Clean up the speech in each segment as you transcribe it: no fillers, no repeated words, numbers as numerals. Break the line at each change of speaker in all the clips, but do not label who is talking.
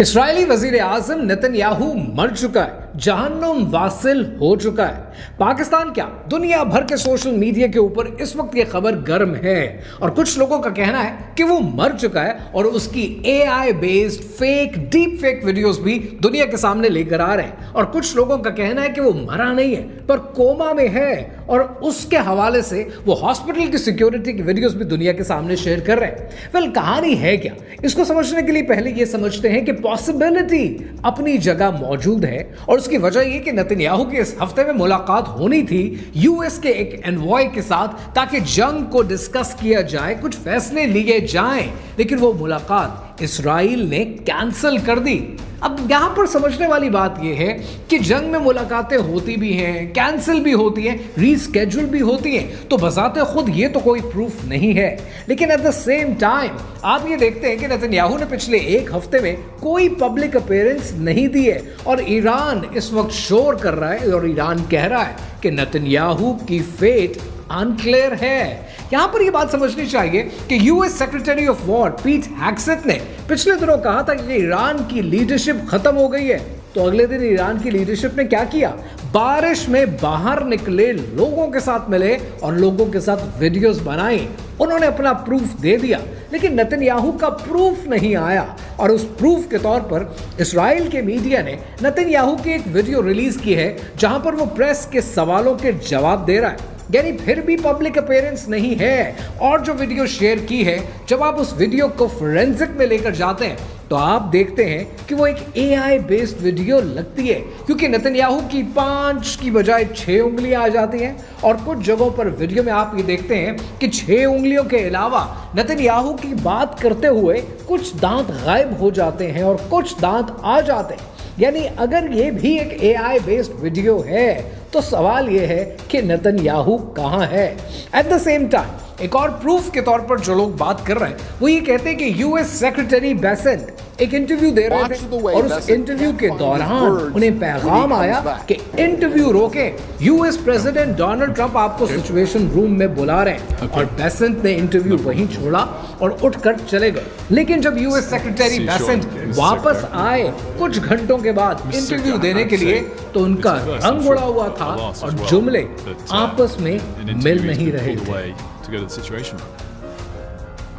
इस्राएली वजीर आजम नेतन्याहू मर चुका है, जहन्नुम वासिल हो चुका है। पाकिस्तान क्या, दुनिया भर के सोशल मीडिया के ऊपर इस वक्त ये खबर गर्म है और कुछ लोगों का कहना है कि वो मर चुका है और उसकी AI based fake deep fake videos भी दुनिया के सामने लेकर आ रहे हैं। और कुछ लोगों का कहना है कि वो मरा नहीं है पर कोमा में है और उसके हवाले से वो हॉस्पिटल की सिक्योरिटी की वीडियोस भी दुनिया के सामने शेयर कर रहे हैं। वेल, कहानी है क्या, इसको समझने के लिए पहले ये समझते हैं कि पॉसिबिलिटी अपनी जगह मौजूद है और उसकी वजह यह कि नेतन्याहू की इस हफ्ते में मुलाकात होनी थी यूएस के एक एनवॉय के साथ ताकि जंग को डिस्कस किया जाए, कुछ फैसले लिए जाएं, लेकिन वो मुलाकात इस्राइल ने कैंसिल कर दी। अब यहां पर समझने वाली बात यह है कि जंग में मुलाकातें होती भी हैं, कैंसिल भी होती हैं, रीस्केड्यूल भी होती हैं, तो बजाते खुद ये तो कोई प्रूफ नहीं है। लेकिन एट द सेम टाइम आप ये देखते हैं कि नेतन्याहू ने पिछले एक हफ्ते में कोई पब्लिक अपीयरेंस नहीं दी है और ईरान इस वक्त शोर कर रहा है और ईरान कह रहा है कि नेतन्याहू की फेट अनक्लियर है। यहां पर यह बात समझनी चाहिए कि यूएस सेक्रेटरी ऑफ वॉर पीट हेग्सेथ ने पिछले दिनों कहा था कि ईरान की लीडरशिप खत्म हो गई है, तो अगले दिन ईरान की लीडरशिप ने क्या किया, बारिश में बाहर निकले लोगों के साथ मिले और लोगों के साथ वीडियोस बनाई, उन्होंने अपना प्रूफ दे दिया। लेकिन नेतन्याहू का प्रूफ नहीं आया और उस प्रूफ के तौर पर इस्राइल के मीडिया ने नेतन्याहू की एक वीडियो रिलीज की है जहां पर वो प्रेस के सवालों के जवाब दे रहा है, यानी फिर भी पब्लिक अपीयरेंस नहीं है। और जो वीडियो शेयर की है, जब आप उस वीडियो को फोरेंसिक में लेकर जाते हैं तो आप देखते हैं कि वो एक AI बेस्ड वीडियो लगती है, क्योंकि नेतन्याहू की 5 की बजाय 6 उंगलियां आ जाती हैं और कुछ जगहों पर वीडियो में आप ये देखते हैं कि 6 उंगलियों के अलावा नेतन्याहू की बात करते हुए कुछ दांत गायब हो जाते हैं और कुछ दांत आ जाते हैं। यानी अगर ये भी एक AI बेस्ड वीडियो है तो सवाल ये है कि नेतन्याहू कहां है। एट द सेम टाइम एक और प्रूफ के तौर पर जो लोग बात कर रहे हैं वो ये कहते हैं कि यूएस सेक्रेटरी बेसेंट एक इंटरव्यू दे रहे थे और उस इंटरव्यू के दौरान उन्हें पैगाम आया कि इंटरव्यू रोकें, यूएस प्रेसिडेंट डोनाल्ड ट्रंप आपको सिचुएशन रूम में बुला रहे हैं। और बेसेंट ने इंटरव्यू वहीं छोड़ा और उठकर चले गए। लेकिन जब यूएस सेक्रेटरी बेसेंट वापस आए कुछ घंटों के बाद इंटरव्यू देने के लिए, तो उनका रंग उड़ा हुआ था और जुमले आपस में मिल नहीं रहे थे।
To go to the situation.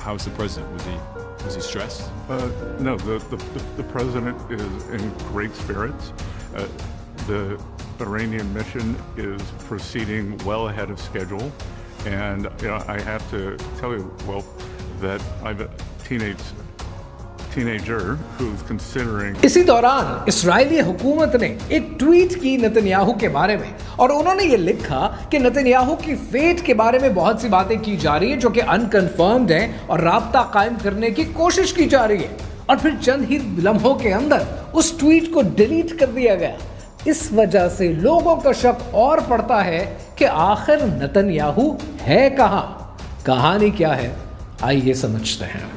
How was the president? Was he stressed?
No, the president is in great spirits. The Iranian mission is proceeding well ahead of schedule, and I have to tell you, that I've a teenager who's considering.
इसी दौरान इस्राएली हुकूमत ने एक tweet की Netanyahu के बारे में और उन्होंने ये लिखा कि नेतन्याहू की फेट के बारे में बहुत सी बातें की जा रही है जो कि अनकन्फर्म्ड है और राब्ता कायम करने की कोशिश की जा रही है। और फिर चंद ही लम्हों के अंदर उस ट्वीट को डिलीट कर दिया गया। इस वजह से लोगों का शक और पड़ता है कि आखिर नेतन्याहू है कहां, कहानी क्या है, आइए समझते हैं।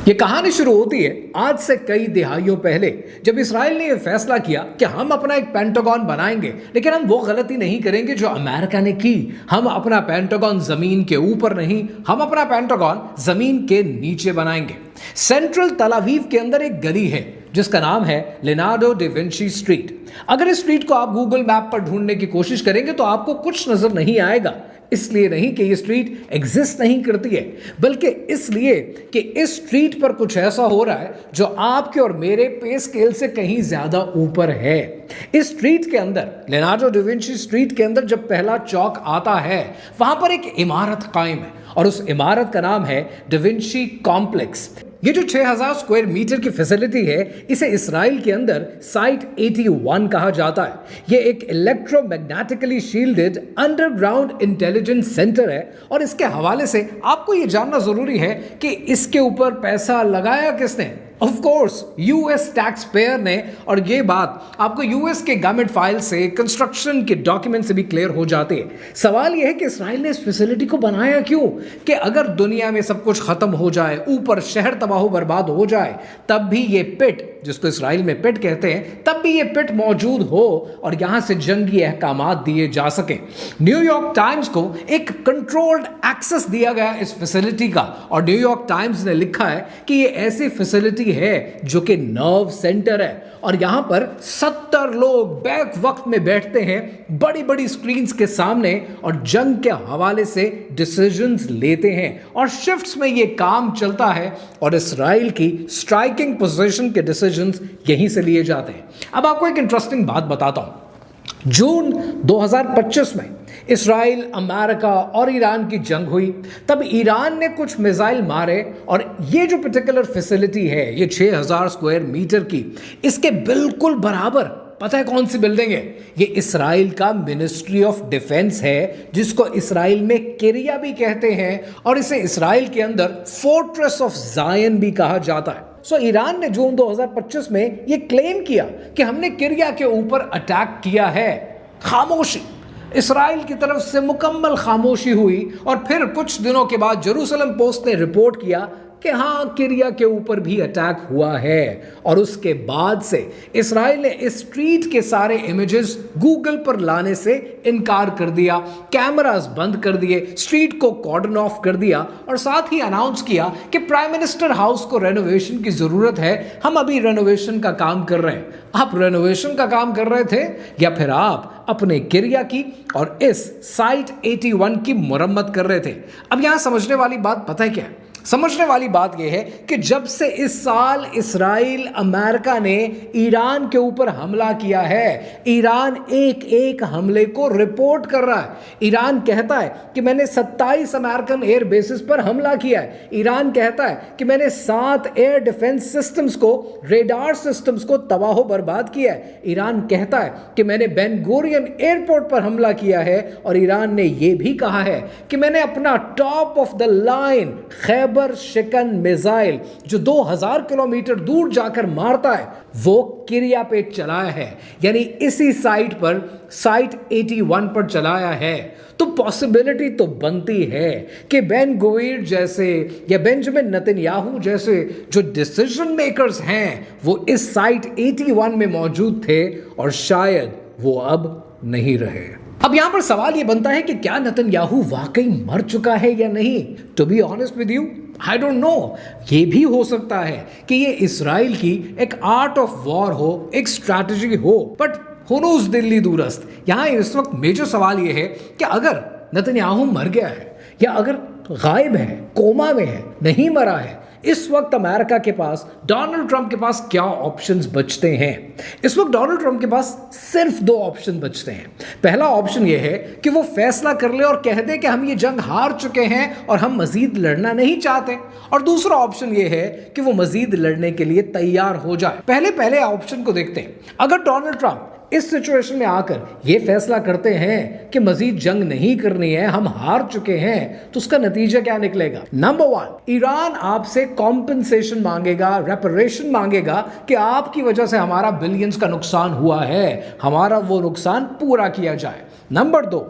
ये कहानी शुरू होती है आज से कई दिहाइयों पहले, जब इस्राइल ने यह फैसला किया कि हम अपना एक पेंटागन बनाएंगे, लेकिन हम वो गलती नहीं करेंगे जो अमेरिका ने की। हम अपना पेंटागन जमीन के ऊपर नहीं, हम अपना पेंटागन जमीन के नीचे बनाएंगे। सेंट्रल तल अवीव के अंदर एक गली है जिसका नाम है लिनार्डो डा विंची स्ट्रीट। अगर इस स्ट्रीट को आप गूगल मैप पर ढूंढने की कोशिश करेंगे तो आपको कुछ नजर नहीं आएगा। इसलिए नहीं कि ये स्ट्रीट एग्जिस्ट नहीं करती है, बल्कि इसलिए कि इस स्ट्रीट पर कुछ ऐसा हो रहा है जो आपके और मेरे पे स्केल से कहीं ज्यादा ऊपर है। इस स्ट्रीट के अंदर, लिनार्डो डा विंची स्ट्रीट के अंदर जब पहला चौक आता है, वहां पर एक इमारत कायम है और उस इमारत का नाम है डा विंची कॉम्प्लेक्स। ये जो 6000 स्क्वायर मीटर की फैसिलिटी है, इसे इस्राइल के अंदर साइट 81 कहा जाता है। ये एक electromagnetically shielded underground intelligence centre है और इसके हवाले से आपको ये जानना जरूरी है कि इसके ऊपर पैसा लगाया किसने। Of course US tax payer ने, और ये बात आपको यूएस के गवर्नमेंट फाइल से, कंस्ट्रक्शन के डॉक्यूमेंट से भी क्लियर हो जाती है। सवाल यह है कि इस्राइल ने इस फैसिलिटी को बनाया क्यों? कि अगर दुनिया में सब कुछ खत्म हो जाए, ऊपर शहर तबाह बर्बाद हो जाए, तब भी ये पिट, जिसको इस्राइल में पिट कहते हैं, तब भी ये पिट मौजूद हो और यहां से जंगी अहकामात दिए जा सके। न्यूयॉर्क टाइम्स को एक कंट्रोल्ड एक्सेस दिया गया इस फैसिलिटी का, और न्यूयॉर्क टाइम्स ने लिखा है कि ये ऐसी फैसिलिटी है जो कि नर्व सेंटर है, और यहां पर 70 लोग बैक वक्त में बैठते हैं बड़ी बड़ी स्क्रीन्स के सामने और जंग के हवाले से डिसीजंस लेते हैं, और शिफ्ट्स में ये काम चलता है, और इस्राइल की स्ट्राइकिंग पोजीशन के डिसीजंस यहीं से लिए जाते हैं। अब आपको एक इंटरेस्टिंग बात बताता हूं। जून 2025 में इस्राइल, अमेरिका और ईरान की जंग हुई। तब ईरान ने कुछ मिसाइल मारे, और ये जो पर्टिकुलर फैसिलिटी है, ये 6000 स्क्वायर मीटर की, इसके बिल्कुल बराबर पता है कौन सी बिल्डिंग है? ये इस्राइल का मिनिस्ट्री ऑफ डिफेंस है, जिसको इस्राइल में किरिया भी कहते हैं, और इसे इस्राइल के अंदर फोर्ट्रेस ऑफ जायन भी कहा जाता है। सो ईरान ने जून 2025 में ये क्लेम किया कि हमने किरिया के ऊपर अटैक किया है। खामोशी, इस्राइल की तरफ से मुकम्मल खामोशी हुई, और फिर कुछ दिनों के बाद जेरूसलम पोस्ट ने रिपोर्ट किया कि हाँ, किरिया के ऊपर भी अटैक हुआ है, और उसके बाद से इस्राइल ने इस स्ट्रीट के सारे इमेजेस गूगल पर लाने से इनकार कर दिया, कैमरास बंद कर दिए, स्ट्रीट को कॉर्डन ऑफ कर दिया, और साथ ही अनाउंस किया कि प्राइम मिनिस्टर हाउस को रेनोवेशन की जरूरत है, हम अभी रेनोवेशन का काम कर रहे हैं। आप रेनोवेशन का काम कर रहे थे, या फिर आप अपने किरिया की और इस साइट 81 की मुरम्मत कर रहे थे? अब यहां समझने वाली बात पता है क्या है? समझने वाली बात यह है कि जब से इस साल इस्राइल, अमेरिका ने ईरान के ऊपर हमला किया है, ईरान एक एक हमले को रिपोर्ट कर रहा है। ईरान कहता है कि मैंने 27 अमेरिकन एयर बेसिस पर हमला किया है। ईरान कहता है कि मैंने 7 एयर डिफेंस सिस्टम्स को, रेडार सिस्टम्स को तबाह बर्बाद किया है। ईरान कहता है कि मैंने बेन गुरियन एयरपोर्ट पर हमला किया है, और ईरान ने यह भी कहा है कि मैंने अपना top of the line Khyber शिकन मिसाइल, जो 2000 किलोमीटर दूर जाकर मारता है, वो किरिया पे चलाया है, यानी इसी साइट पर, साइट 81 पर चलाया है। तो पॉसिबिलिटी तो बनती है कि बेन गुवीर जैसे या बेंजामिन नेतन्याहू जैसे जो डिसीजन मेकर्स हैं, वो इस साइट 81 में मौजूद थे, और शायद वो अब नहीं रहे। अब यहां पर सवाल यह बनता है कि क्या नेतन्याहू वाकई मर चुका है या नहीं? To be honest with you, I don't know. ये भी हो सकता है कि ये इस्राइल की एक आर्ट ऑफ वॉर हो, एक स्ट्रैटेजी हो, बट हु नोज़, दिल्ली दूरस्थ। यहां इस वक्त मेजर सवाल यह है कि अगर नेतन्याहू मर गया है, या अगर गायब है, कोमा में है, नहीं मरा है, इस वक्त अमेरिका के पास, डोनाल्ड ट्रंप के पास क्या ऑप्शंस बचते हैं? इस वक्त डोनाल्ड ट्रंप के पास सिर्फ 2 ऑप्शन बचते हैं। पहला ऑप्शन यह है कि वो फैसला कर ले और कह दे कि हम ये जंग हार चुके हैं और हम मजीद लड़ना नहीं चाहते, और दूसरा ऑप्शन यह है कि वो मजीद लड़ने के लिए तैयार हो जाए। पहले ऑप्शन को देखते हैं। अगर डोनाल्ड ट्रंप इस सिचुएशन में आकर यह फैसला करते हैं कि मजीद जंग नहीं करनी है, हम हार चुके हैं, तो उसका नतीजा क्या निकलेगा? नंबर 1, ईरान आपसे कॉम्पेंसेशन मांगेगा, रेपरेशन मांगेगा कि आपकी वजह से हमारा बिलियंस का नुकसान हुआ है, हमारा वो नुकसान पूरा किया जाए। नंबर 2,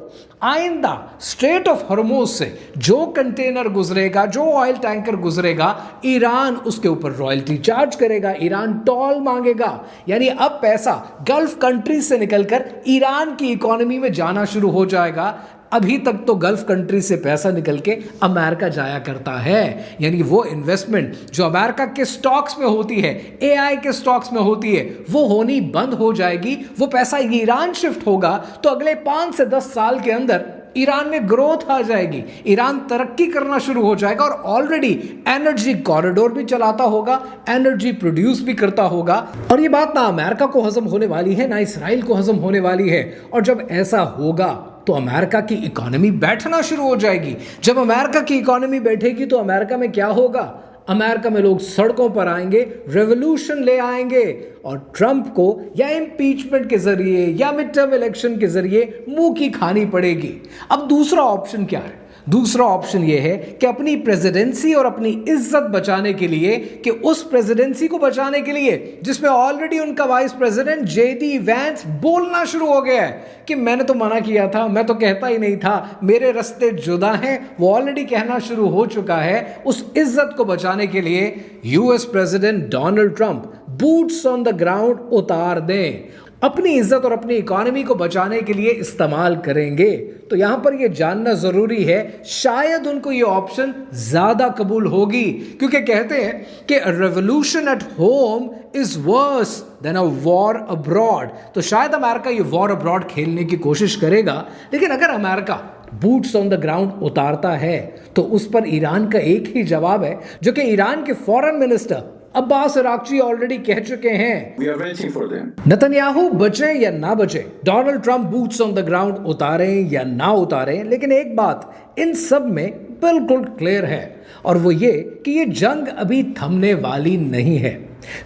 आइंदा स्ट्रेट ऑफ हॉर्मुज से जो कंटेनर गुजरेगा, जो ऑयल टैंकर गुजरेगा, ईरान उसके ऊपर रॉयल्टी चार्ज करेगा, ईरान टोल मांगेगा, यानी अब पैसा गल्फ कंट्रीज से निकलकर ईरान की इकोनॉमी में जाना शुरू हो जाएगा। अभी तक तो गल्फ कंट्री से पैसा निकल के अमेरिका जाया करता है, यानी वो इन्वेस्टमेंट जो अमेरिका के स्टॉक्स में होती है, एआई के स्टॉक्स में होती है, वो होनी बंद हो जाएगी, वो पैसा ईरान शिफ्ट होगा। तो अगले 5 से 10 साल के अंदर ईरान में ग्रोथ आ जाएगी, ईरान तरक्की करना शुरू हो जाएगा, और ऑलरेडी एनर्जी कॉरिडोर भी चलाता होगा, एनर्जी प्रोड्यूस भी करता होगा। और ये बात ना अमेरिका को हजम होने वाली है, ना इसराइल को हजम होने वाली है। और जब ऐसा होगा तो अमेरिका की इकोनॉमी बैठना शुरू हो जाएगी। जब अमेरिका की इकोनॉमी बैठेगी तो अमेरिका में क्या होगा? अमेरिका में लोग सड़कों पर आएंगे, रेवोल्यूशन ले आएंगे, और ट्रंप को या इम्पीचमेंट के जरिए या मिड टर्म इलेक्शन के जरिए मुंह की खानी पड़ेगी। अब दूसरा ऑप्शन क्या है? दूसरा ऑप्शन यह है कि अपनी प्रेसिडेंसी और अपनी इज्जत बचाने के लिए, कि उस प्रेसिडेंसी को बचाने के लिए जिसमें ऑलरेडी उनका वाइस प्रेसिडेंट जेडी वैंस बोलना शुरू हो गया है कि मैंने तो मना किया था, मैं तो कहता ही नहीं था, मेरे रास्ते जुदा हैं, वो ऑलरेडी कहना शुरू हो चुका है। उस इज्जत को बचाने के लिए US president Donald Trump boots on the ground उतार दें, अपनी इज्जत और अपनी इकोनॉमी को बचाने के लिए इस्तेमाल करेंगे। तो यहां पर यह जानना जरूरी है, शायद उनको यह ऑप्शन ज्यादा कबूल होगी, क्योंकि कहते हैं कि revolution at home is worse than a war abroad. तो शायद अमेरिका ये वॉर अब्रॉड खेलने की कोशिश करेगा, लेकिन अगर America boots on the ground उतारता है तो उस पर ईरान का एक ही जवाब है, जो कि ईरान के foreign minister Abbas Araghchi already कह चुके हैं।
We are waiting for them.
Netanyahu बचे या ना बचे, Donald Trump boots on the ground उतारें या ना उतारें, लेकिन एक बात इन सब में बिल्कुल क्लियर है, और वो ये कि ये जंग अभी थमने वाली नहीं है।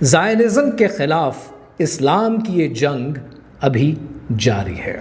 ज़ायनिज़्म के खिलाफ इस्लाम की ये जंग अभी जारी है।